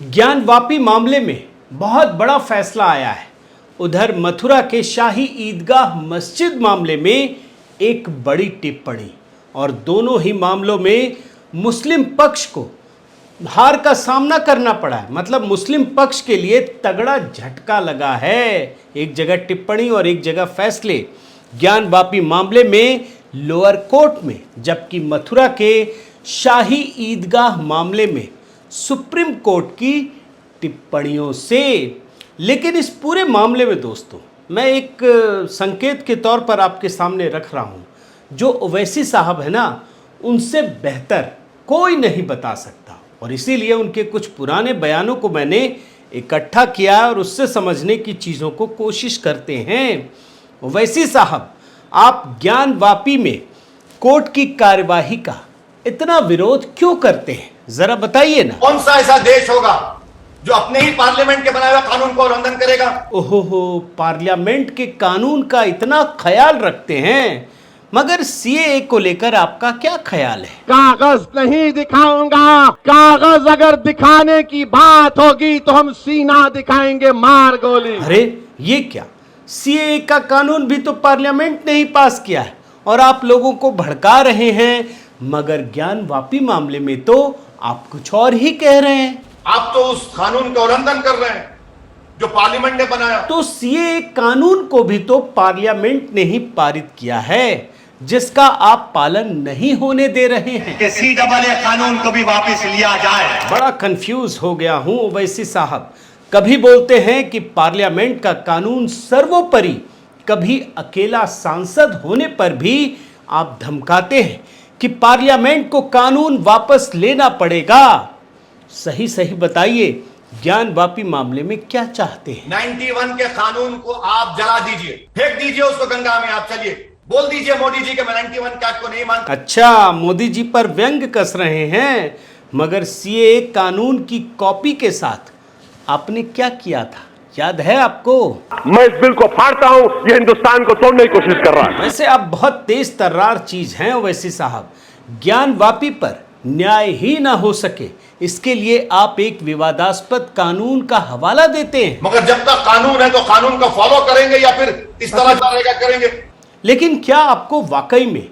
ज्ञानवापी मामले में बहुत बड़ा फैसला आया है। उधर मथुरा के शाही ईदगाह मस्जिद मामले में एक बड़ी टिप्पणी और दोनों ही मामलों में मुस्लिम पक्ष को हार का सामना करना पड़ा है। मतलब मुस्लिम पक्ष के लिए तगड़ा झटका लगा है। एक जगह टिप्पणी और एक जगह फैसले ज्ञानवापी मामले में लोअर कोर्ट में, जबकि मथुरा के शाही ईदगाह मामले में सुप्रीम कोर्ट की टिप्पणियों से। लेकिन इस पूरे मामले में दोस्तों, मैं एक संकेत के तौर पर आपके सामने रख रहा हूं, जो ओवैसी साहब है ना, उनसे बेहतर कोई नहीं बता सकता। और इसीलिए उनके कुछ पुराने बयानों को मैंने इकट्ठा किया और उससे समझने की चीज़ों को कोशिश करते हैं। ओवैसी साहब, आप ज्ञानवापी में कोर्ट की कार्यवाही का इतना विरोध क्यों करते हैं, जरा बताइए ना। कौन सा ऐसा देश होगा जो अपने ही पार्लियामेंट के बनाए हुए कानून को उल्लंघन करेगा? ओहो, पार्लियामेंट के कानून का इतना ख्याल रखते हैं, मगर सीएए को लेकर आपका क्या ख्याल है? कागज नहीं दिखाऊंगा, कागज अगर दिखाने की बात होगी तो हम सीना दिखाएंगे, मार गोली। अरे ये क्या, सीएए का कानून भी तो पार्लियामेंट ने ही पास किया है और आप लोगों को भड़का रहे हैं, मगर ज्ञानवापी मामले में तो आप कुछ और ही कह रहे हैं। आप तो उस कानून का उल्लंघन कर रहे हैं जो पार्लियामेंट ने बनाया। तो सीएए कानून को भी तो पार्लियामेंट ने ही पारित किया है, जिसका आप पालन नहीं होने दे रहे हैं। कि सीएए कानून को भी वापस लिया जाए। बड़ा कंफ्यूज हो गया हूं ओवैसी साहब। कभी बोलते हैं कि पार्लियामेंट का कानून सर्वोपरि, कभी अकेला सांसद होने पर भी आप धमकाते हैं कि पार्लियामेंट को कानून वापस लेना पड़ेगा। सही सही बताइए, ज्ञानवापी मामले में क्या चाहते हैं? 91 के कानून को आप जला दीजिए, फेंक दीजिए उसको गंगा में। आप चलिए बोल दीजिए मोदी जी के मैं 91 के एक्ट को नहीं मानता। अच्छा, मोदी जी पर व्यंग कस रहे हैं, मगर सीएए कानून की कॉपी के साथ आपने क्या किया था, याद है आपको? मैं इस बिल को फाड़ता हूं, ये हिंदुस्तान को तोड़ने की कोशिश कर रहा है। वैसे आप बहुत तेज तर्रार चीज हैं ओवैसी साहब। ज्ञानवापी पर न्याय ही ना हो सके, इसके लिए आप एक विवादास्पद कानून का हवाला देते हैं। मगर जब तक कानून है तो कानून को फॉलो करेंगे या फिर इस तरह का करेंगे। लेकिन क्या आपको वाकई में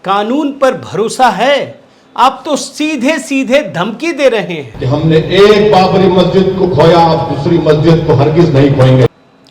कानून पर भरोसा है? आप तो सीधे सीधे धमकी दे रहे हैं कि हमने एक बाबरी मस्जिद को खोया, अब दूसरी मस्जिद को हरगिज नहीं खोएंगे।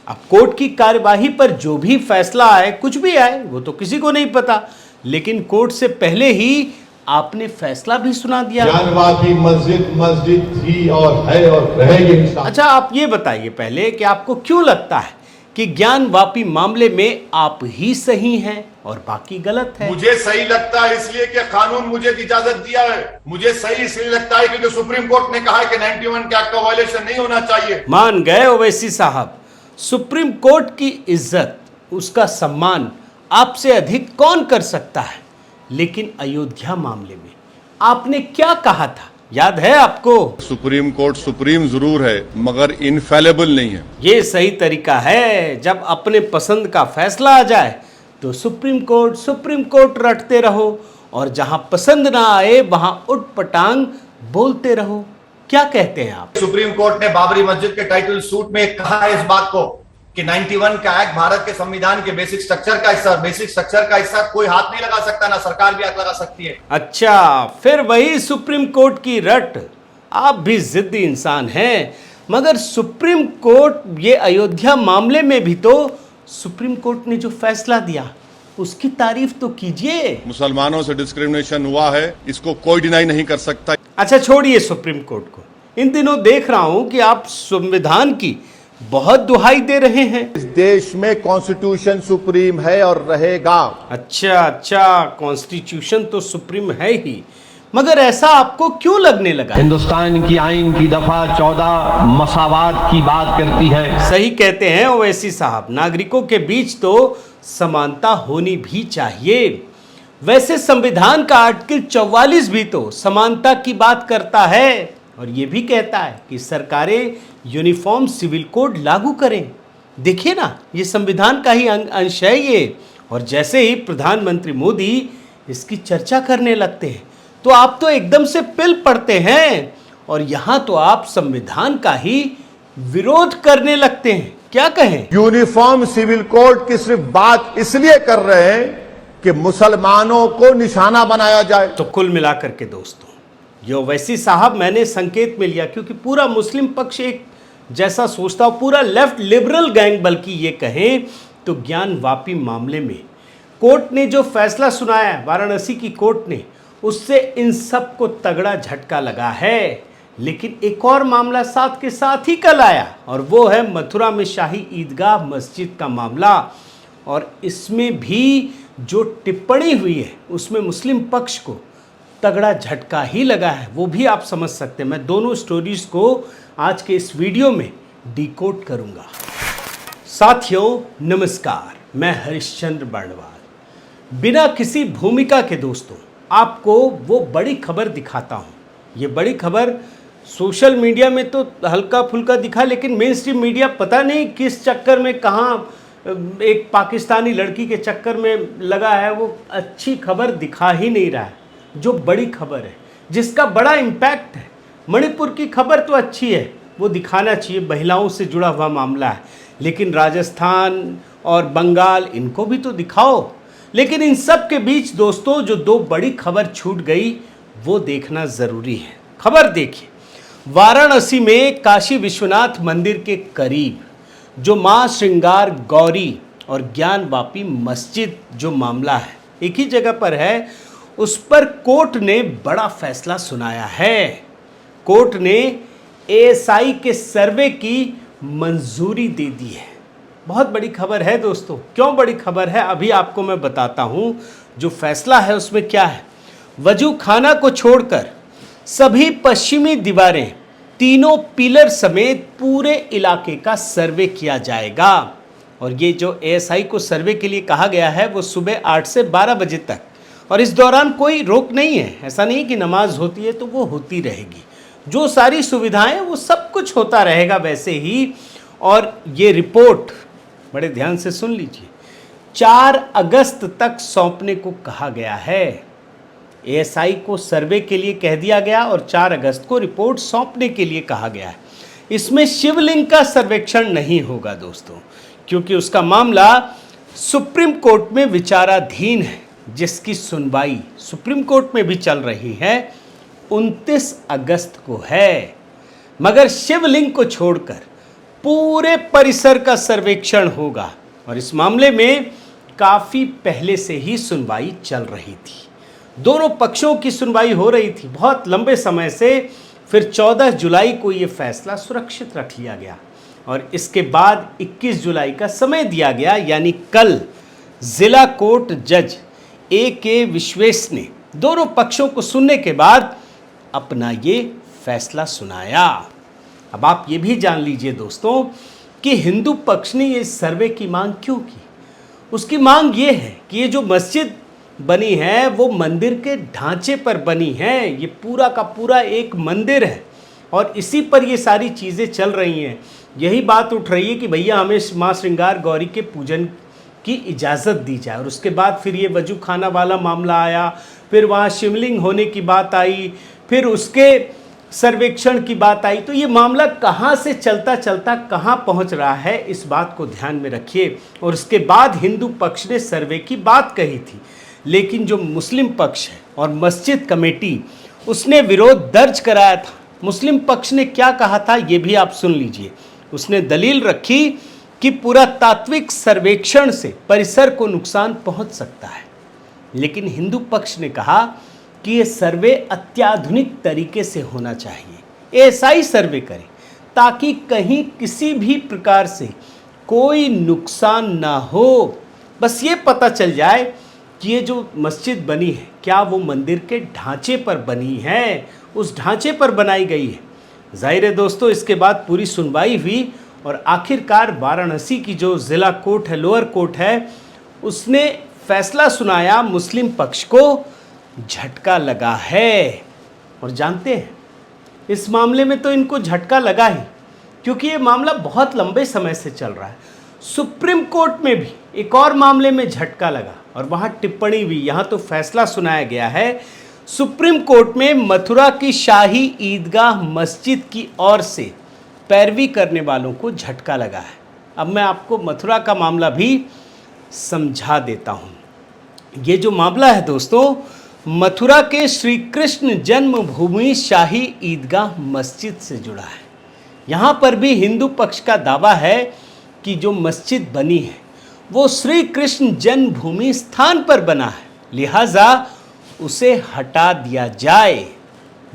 अब कोर्ट की कार्यवाही पर जो भी फैसला आए, कुछ भी आए, वो तो किसी को नहीं पता, लेकिन कोर्ट से पहले ही आपने फैसला भी सुना दिया। ज्ञानवापी मस्जिद थी और है और रहेगी। अच्छा, आप ये बताइए पहले कि आपको क्यों लगता है कि ज्ञानवापी मामले में आप ही सही हैं और बाकी गलत है? मुझे सही लगता है इसलिए कि कानून मुझे इजाजत दिया है। मुझे सही इसलिए लगता है क्योंकि सुप्रीम कोर्ट ने कहा है कि 91 के एक्ट का वायलेशन नहीं होना चाहिए। मान गए ओवैसी साहब, सुप्रीम कोर्ट की इज्जत, उसका सम्मान आपसे अधिक कौन कर सकता है? लेकिन अयोध्या मामले में आपने क्या कहा था, याद है आपको? सुप्रीम कोर्ट सुप्रीम जरूर है, मगर इनफेलेबल नहीं है। ये सही तरीका है। जब अपने पसंद का फैसला आ जाए तो सुप्रीम कोर्ट रटते रहो, और जहां पसंद ना आए वहां उठपटांग बोलते रहो। क्या कहते हैं आप? सुप्रीम कोर्ट ने बाबरी मस्जिद के टाइटल सूट में कहा है इस बात को कि 91 का एक्ट भारत के संविधान के बेसिक स्ट्रक्चर का हिस्सा, बेसिक स्ट्रक्चर का हिस्सा कोई हाथ नहीं लगा सकता, ना सरकार भी हाथ लगा सकती है। अच्छा, फिर वही सुप्रीम कोर्ट की रट। आप भी जिद्दी इंसान हैं, मगर सुप्रीम कोर्ट ये अयोध्या मामले में भी तो सुप्रीम कोर्ट ने जो फैसला दिया उसकी तारीफ तो कीजिए। मुसलमानों से डिस्क्रिमिनेशन हुआ है, इसको कोई डिनाई नहीं कर सकता। अच्छा, छोड़िए सुप्रीम कोर्ट को। इन दिनों देख रहा हूं कि आप संविधान की बहुत दुहाई दे रहे हैं। इस देश में कॉन्स्टिट्यूशन सुप्रीम है और रहेगा। अच्छा, कॉन्स्टिट्यूशन तो सुप्रीम है ही, मगर ऐसा आपको क्यों लगने लगा? हिंदुस्तान की आईन की दफा 14 मसावात की बात करती है। सही कहते हैं ओवैसी साहब, नागरिकों के बीच तो समानता होनी भी चाहिए। वैसे संविधान का आर्टिकल 44 भी तो समानता की बात करता है, और ये भी कहता है कि सरकारें यूनिफॉर्म सिविल कोड लागू करें। देखिए ना, ये संविधान का ही अंश है ये। और जैसे ही प्रधानमंत्री मोदी इसकी चर्चा करने लगते हैं तो आप तो एकदम से पिल पड़ते हैं और यहां तो आप संविधान का ही विरोध करने लगते हैं। क्या कहें? यूनिफॉर्म सिविल कोड की सिर्फ बात इसलिए कर रहे हैं कि मुसलमानों को निशाना बनाया जाए। तो कुल मिलाकर के दोस्तों, ये ओवैसी साहब मैंने संकेत में लिया क्योंकि पूरा मुस्लिम पक्ष एक जैसा सोचता हो, पूरा लेफ्ट लिबरल गैंग बल्कि ये कहें तो ज्ञान वापी मामले में कोर्ट ने जो फैसला सुनाया है, वाराणसी की कोर्ट ने, उससे इन सब को तगड़ा झटका लगा है। लेकिन एक और मामला साथ के साथ ही कल आया और वो है मथुरा में शाही ईदगाह मस्जिद का मामला। और इसमें भी जो टिप्पणी हुई है उसमें मुस्लिम पक्ष को तगड़ा झटका ही लगा है, वो भी आप समझ सकते हैं। मैं दोनों स्टोरीज को आज के इस वीडियो में डिकोड करूंगा। साथियों नमस्कार, मैं हरिश्चंद्र बर्णवाल। बिना किसी भूमिका के दोस्तों आपको वो बड़ी खबर दिखाता हूँ। ये बड़ी खबर सोशल मीडिया में तो हल्का फुल्का दिखा, लेकिन मेन स्ट्रीम मीडिया पता नहीं किस चक्कर में, कहाँ एक पाकिस्तानी लड़की के चक्कर में लगा है, वो अच्छी खबर दिखा ही नहीं रहा है। जो बड़ी खबर है, जिसका बड़ा इम्पैक्ट है, मणिपुर की खबर तो अच्छी है, वो दिखाना चाहिए, महिलाओं से जुड़ा हुआ मामला है, लेकिन राजस्थान और बंगाल इनको भी तो दिखाओ। लेकिन इन सब के बीच दोस्तों जो दो बड़ी खबर छूट गई वो देखना ज़रूरी है। खबर देखिए, वाराणसी में काशी विश्वनाथ मंदिर के करीब जो मां श्रृंगार गौरी और ज्ञान वापी मस्जिद जो मामला है, एक ही जगह पर है, उस पर कोर्ट ने बड़ा फैसला सुनाया है। कोर्ट ने एएसआई के सर्वे की मंजूरी दे दी है। बहुत बड़ी खबर है दोस्तों। क्यों बड़ी खबर है अभी आपको मैं बताता हूं। जो फैसला है उसमें क्या है, वजू खाना को छोड़कर सभी पश्चिमी दीवारें, तीनों पिलर समेत पूरे इलाके का सर्वे किया जाएगा। और ये जो एएसआई को सर्वे के लिए कहा गया है वो सुबह 8 से 12 बजे तक, और इस दौरान कोई रोक नहीं है। ऐसा नहीं कि नमाज होती है तो वो होती रहेगी, जो सारी सुविधाएं वो सब कुछ होता रहेगा वैसे ही। और ये रिपोर्ट बड़े ध्यान से सुन लीजिए, 4 अगस्त तक सौंपने को कहा गया है। एएसआई को सर्वे के लिए कह दिया गया और 4 अगस्त को रिपोर्ट सौंपने के लिए कहा गया है। इसमें शिवलिंग का सर्वेक्षण नहीं होगा दोस्तों, क्योंकि उसका मामला सुप्रीम कोर्ट में विचाराधीन है, जिसकी सुनवाई सुप्रीम कोर्ट में भी चल रही है, 29 अगस्त को है। मगर शिवलिंग को छोड़कर पूरे परिसर का सर्वेक्षण होगा और इस मामले में काफ़ी पहले से ही सुनवाई चल रही थी। दोनों पक्षों की सुनवाई हो रही थी बहुत लंबे समय से। फिर 14 जुलाई को ये फैसला सुरक्षित रख लिया गया और इसके बाद 21 जुलाई का समय दिया गया, यानी कल जिला कोर्ट जज A.K. विश्वेश ने दोनों पक्षों को सुनने के बाद अपना ये फैसला सुनाया। अब आप ये भी जान लीजिए दोस्तों कि हिंदू पक्ष ने ये सर्वे की मांग क्यों की। उसकी मांग ये है कि ये जो मस्जिद बनी है वो मंदिर के ढांचे पर बनी है। ये पूरा का पूरा एक मंदिर है और इसी पर ये सारी चीज़ें चल रही हैं। यही बात उठ रही है कि भैया हमें माँ श्रृंगार गौरी के पूजन की इजाज़त दी जाए। और उसके बाद फिर ये वजू खाना वाला मामला आया, फिर वहाँ शिवलिंग होने की बात आई, फिर उसके सर्वेक्षण की बात आई। तो ये मामला कहाँ से चलता चलता कहाँ पहुँच रहा है, इस बात को ध्यान में रखिए। और उसके बाद हिंदू पक्ष ने सर्वे की बात कही थी, लेकिन जो मुस्लिम पक्ष है और मस्जिद कमेटी उसने विरोध दर्ज कराया था। मुस्लिम पक्ष ने क्या कहा था ये भी आप सुन लीजिए। उसने दलील रखी कि पुरातात्विक सर्वेक्षण से परिसर को नुकसान पहुंच सकता है, लेकिन हिंदू पक्ष ने कहा कि ये सर्वे अत्याधुनिक तरीके से होना चाहिए, ऐसा ही सर्वे करें ताकि कहीं किसी भी प्रकार से कोई नुकसान ना हो। बस ये पता चल जाए कि ये जो मस्जिद बनी है क्या वो मंदिर के ढांचे पर बनी है, उस ढांचे पर बनाई गई है। जाहिर है दोस्तों, इसके बाद पूरी सुनवाई हुई और आखिरकार वाराणसी की जो ज़िला कोर्ट है, लोअर कोर्ट है, उसने फैसला सुनाया। मुस्लिम पक्ष को झटका लगा है। और जानते हैं इस मामले में तो इनको झटका लगा ही, क्योंकि ये मामला बहुत लंबे समय से चल रहा है। सुप्रीम कोर्ट में भी एक और मामले में झटका लगा और वहाँ टिप्पणी हुई। यहाँ तो फैसला सुनाया गया है, सुप्रीम कोर्ट में मथुरा की शाही ईदगाह मस्जिद की ओर से पैरवी करने वालों को झटका लगा है। अब मैं आपको मथुरा का मामला भी समझा देता हूँ। ये जो मामला है दोस्तों, मथुरा के श्री कृष्ण जन्मभूमि शाही ईदगाह मस्जिद से जुड़ा है। यहाँ पर भी हिंदू पक्ष का दावा है कि जो मस्जिद बनी है वो श्री कृष्ण जन्मभूमि स्थान पर बना है, लिहाजा उसे हटा दिया जाए,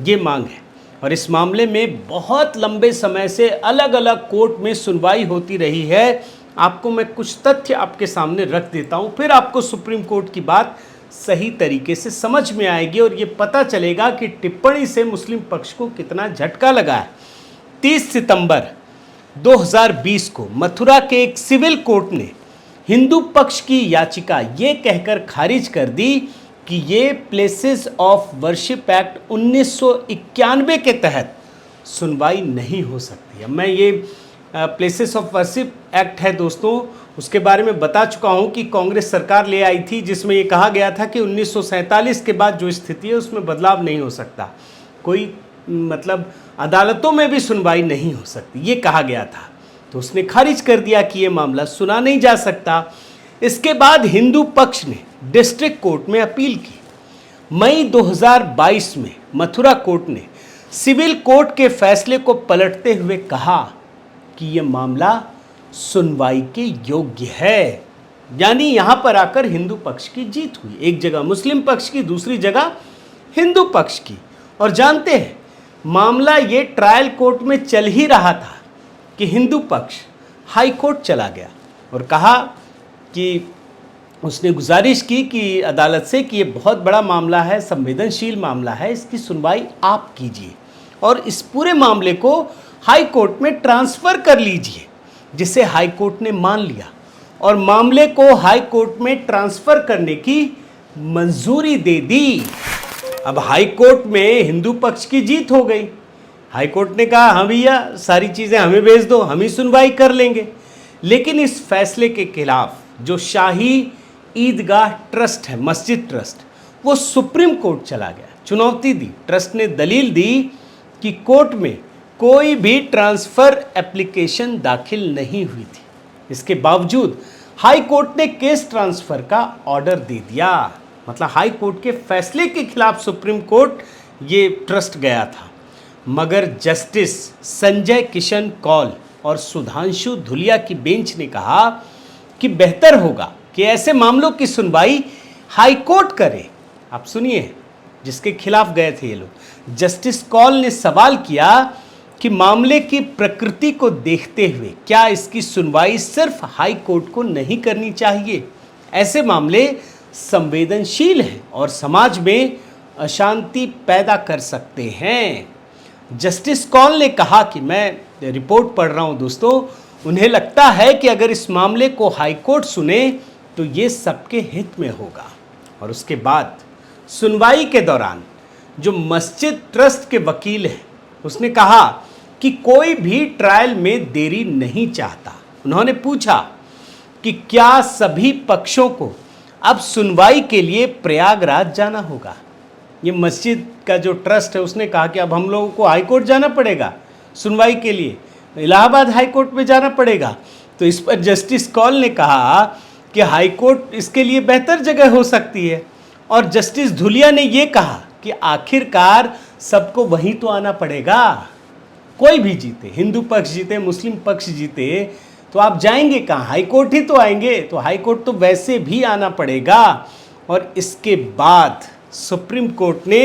ये मांग है। और इस मामले में बहुत लंबे समय से अलग अलग कोर्ट में सुनवाई होती रही है। आपको मैं कुछ तथ्य आपके सामने रख देता हूँ, फिर आपको सुप्रीम कोर्ट की बात सही तरीके से समझ में आएगी और ये पता चलेगा कि टिप्पणी से मुस्लिम पक्ष को कितना झटका लगा है। 30 सितंबर 2020 को मथुरा के एक सिविल कोर्ट ने हिंदू पक्ष की याचिका ये कहकर खारिज कर दी कि ये प्लेसेस ऑफ वर्शिप एक्ट 1991 के तहत सुनवाई नहीं हो सकती। अब मैं ये प्लेसेस ऑफ वर्शिप एक्ट है दोस्तों, उसके बारे में बता चुका हूँ कि कांग्रेस सरकार ले आई थी, जिसमें ये कहा गया था कि 1947 के बाद जो स्थिति है उसमें बदलाव नहीं हो सकता, कोई मतलब अदालतों में भी सुनवाई नहीं हो सकती, ये कहा गया था। तो उसने खारिज कर दिया कि ये मामला सुना नहीं जा सकता। इसके बाद हिंदू पक्ष ने डिस्ट्रिक्ट कोर्ट में अपील की। मई 2022 में मथुरा कोर्ट ने सिविल कोर्ट के फैसले को पलटते हुए कहा कि यह मामला सुनवाई के योग्य है। यानी यहां पर आकर हिंदू पक्ष की जीत हुई, एक जगह मुस्लिम पक्ष की, दूसरी जगह हिंदू पक्ष की। और जानते हैं, मामला ये ट्रायल कोर्ट में चल ही रहा था कि हिंदू पक्ष हाई कोर्ट चला गया और कहा कि उसने गुजारिश की कि अदालत से कि ये बहुत बड़ा मामला है, संवेदनशील मामला है, इसकी सुनवाई आप कीजिए और इस पूरे मामले को हाई कोर्ट में ट्रांसफ़र कर लीजिए, जिसे हाई कोर्ट ने मान लिया और मामले को हाई कोर्ट में ट्रांसफ़र करने की मंजूरी दे दी। अब हाई कोर्ट में हिंदू पक्ष की जीत हो गई। हाई कोर्ट ने कहा हाँ भैया, सारी चीज़ें हमें भेज दो, हम ही सुनवाई कर लेंगे। लेकिन इस फैसले के खिलाफ जो शाही ईदगाह ट्रस्ट है, मस्जिद ट्रस्ट, वो सुप्रीम कोर्ट चला गया, चुनौती दी। ट्रस्ट ने दलील दी कि कोर्ट में कोई भी ट्रांसफ़र एप्लीकेशन दाखिल नहीं हुई थी। इसके बावजूद हाई कोर्ट ने केस ट्रांसफ़र का ऑर्डर दे दिया। मतलब हाई कोर्ट के फैसले के खिलाफ सुप्रीम कोर्ट ये ट्रस्ट गया था। मगर जस्टिस संजय किशन कौल और सुधांशु धुलिया की बेंच ने कहा कि बेहतर होगा कि ऐसे मामलों की सुनवाई हाई कोर्ट करे। आप सुनिए, जिसके खिलाफ गए थे ये लोग। जस्टिस कौल ने सवाल किया कि मामले की प्रकृति को देखते हुए क्या इसकी सुनवाई सिर्फ हाई कोर्ट को नहीं करनी चाहिए? ऐसे मामले संवेदनशील हैं और समाज में अशांति पैदा कर सकते हैं। जस्टिस कौल ने कहा कि मैं रिपोर्ट पढ़ रहा हूं दोस्तों, उन्हें लगता है कि अगर इस मामले को हाई कोर्ट सुने तो ये सबके हित में होगा। और उसके बाद सुनवाई के दौरान जो मस्जिद ट्रस्ट के वकील हैं, उसने कहा कि कोई भी ट्रायल में देरी नहीं चाहता। उन्होंने पूछा कि क्या सभी पक्षों को अब सुनवाई के लिए प्रयागराज जाना होगा। ये मस्जिद का जो ट्रस्ट है उसने कहा कि अब हम लोगों को हाई कोर्ट जाना पड़ेगा सुनवाई के लिए, इलाहाबाद हाई कोर्ट में जाना पड़ेगा। तो इस पर जस्टिस कौल ने कहा कि हाई कोर्ट इसके लिए बेहतर जगह हो सकती है। और जस्टिस धुलिया ने ये कहा कि आखिरकार सबको वहीं तो आना पड़ेगा, कोई भी जीते, हिंदू पक्ष जीते, मुस्लिम पक्ष जीते, तो आप जाएंगे कहाँ? हाई कोर्ट ही तो आएंगे। तो हाई कोर्ट तो वैसे भी आना पड़ेगा। और इसके बाद सुप्रीम कोर्ट ने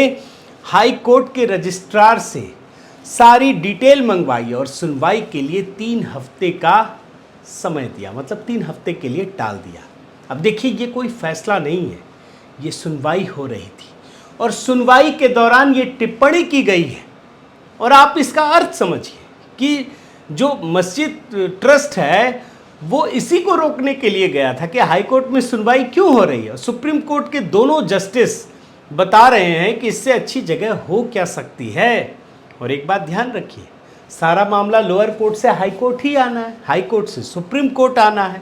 हाई कोर्ट के रजिस्ट्रार से सारी डिटेल मंगवाई और सुनवाई के लिए 3 हफ्ते का समय दिया, मतलब 3 हफ्ते के लिए टाल दिया। अब देखिए, ये कोई फैसला नहीं है, ये सुनवाई हो रही थी और सुनवाई के दौरान ये टिप्पणी की गई है। और आप इसका अर्थ समझिए कि जो मस्जिद ट्रस्ट है वो इसी को रोकने के लिए गया था कि हाई कोर्ट में सुनवाई क्यों हो रही है। सुप्रीम कोर्ट के दोनों जस्टिस बता रहे हैं कि इससे अच्छी जगह हो क्या सकती है। और एक बात ध्यान रखिए, सारा मामला लोअर कोर्ट से हाई कोर्ट ही आना है, हाई कोर्ट से सुप्रीम कोर्ट आना है।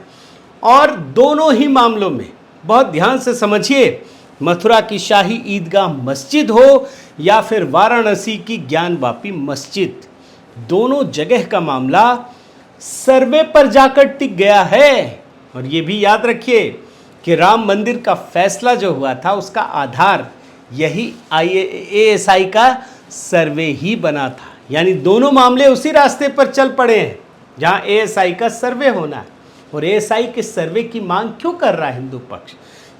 और दोनों ही मामलों में बहुत ध्यान से समझिए मथुरा की शाही ईदगाह मस्जिद हो या फिर वाराणसी की ज्ञानवापी मस्जिद, दोनों जगह का मामला सर्वे पर जाकर टिक गया है। और ये भी याद रखिए कि राम मंदिर का फैसला जो हुआ था उसका आधार यही ASI का सर्वे ही बना था। यानी दोनों मामले उसी रास्ते पर चल पड़े हैं जहां ASI का सर्वे होना है। और ASI के सर्वे की मांग क्यों कर रहा है हिंदू पक्ष?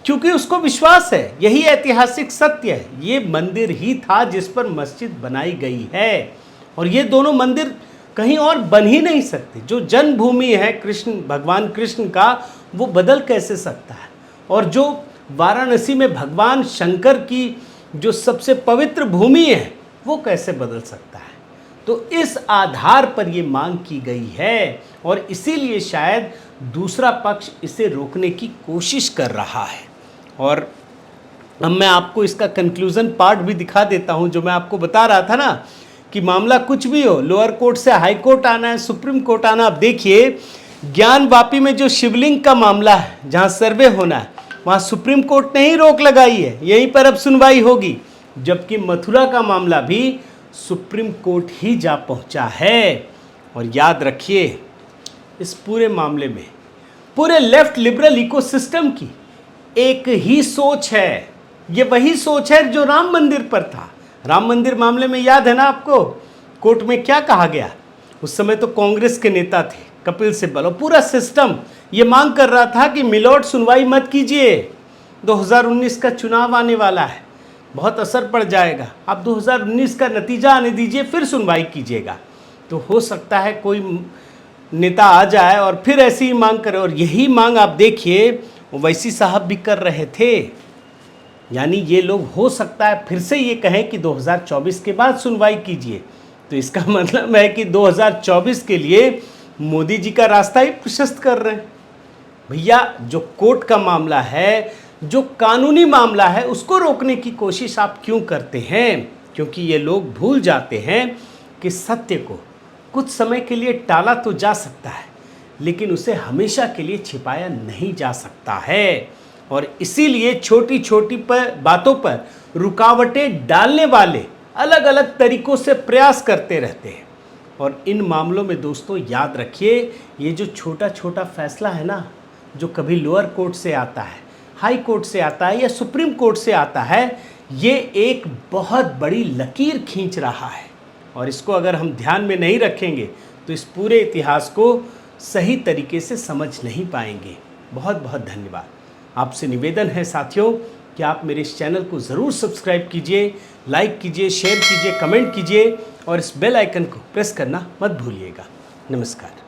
क्योंकि उसको विश्वास है, यही ऐतिहासिक सत्य है, ये मंदिर ही था जिस पर मस्जिद बनाई गई है और ये दोनों मंदिर कहीं और बन ही नहीं सकते। जो जन्मभूमि है भगवान कृष्ण का, वो बदल कैसे सकता है? और जो वाराणसी में भगवान शंकर की जो सबसे पवित्र भूमि है, वो कैसे बदल सकता है? तो इस आधार पर ये मांग की गई है और इसीलिए शायद दूसरा पक्ष इसे रोकने की कोशिश कर रहा है। और अब मैं आपको इसका कंक्लूजन पार्ट भी दिखा देता हूं, जो मैं आपको बता रहा था ना कि मामला कुछ भी हो, लोअर कोर्ट से हाई कोर्ट आना है, सुप्रीम कोर्ट आना। आप देखिए ज्ञानवापी में जो शिवलिंग का मामला है, जहां सर्वे होना है, वहां सुप्रीम कोर्ट ने ही रोक लगाई है, यहीं पर अब सुनवाई होगी। जबकि मथुरा का मामला भी सुप्रीम कोर्ट ही जा पहुंचा है। और याद रखिए इस पूरे मामले में पूरे लेफ्ट लिबरल इकोसिस्टम की एक ही सोच है। ये वही सोच है जो राम मंदिर पर था। राम मंदिर मामले में याद है ना आपको, कोर्ट में क्या कहा गया? उस समय तो कांग्रेस के नेता थे कपिल सिब्बल, और पूरा सिस्टम ये मांग कर रहा था कि मिलोट सुनवाई मत कीजिए, 2019 का चुनाव आने वाला है, बहुत असर पड़ जाएगा, आप 2019 का नतीजा आने दीजिए फिर सुनवाई कीजिएगा। तो हो सकता है कोई नेता आ जाए और फिर ऐसी ही मांग करे। और यही मांग आप देखिए ओवैसी साहब भी कर रहे थे। यानी ये लोग हो सकता है फिर से ये कहें कि 2024 के बाद सुनवाई कीजिए। तो इसका मतलब है कि 2024 के लिए मोदी जी का रास्ता ही प्रशस्त कर रहे हैं। भैया जो कोर्ट का मामला है, जो कानूनी मामला है, उसको रोकने की कोशिश आप क्यों करते हैं? क्योंकि ये लोग भूल जाते हैं कि सत्य को कुछ समय के लिए टाला तो जा सकता है, लेकिन उसे हमेशा के लिए छिपाया नहीं जा सकता है। और इसीलिए छोटी छोटी बातों पर रुकावटें डालने वाले अलग अलग तरीकों से प्रयास करते रहते हैं। और इन मामलों में दोस्तों याद रखिए, ये जो छोटा छोटा फैसला है ना, जो कभी लोअर कोर्ट से आता है, हाई कोर्ट से आता है या सुप्रीम कोर्ट से आता है, ये एक बहुत बड़ी लकीर खींच रहा है। और इसको अगर हम ध्यान में नहीं रखेंगे तो इस पूरे इतिहास को सही तरीके से समझ नहीं पाएंगे। बहुत बहुत धन्यवाद। आपसे निवेदन है साथियों कि आप मेरे इस चैनल को ज़रूर सब्सक्राइब कीजिए, लाइक कीजिए, शेयर कीजिए, कमेंट कीजिए और इस बेल आइकन को प्रेस करना मत भूलिएगा। नमस्कार।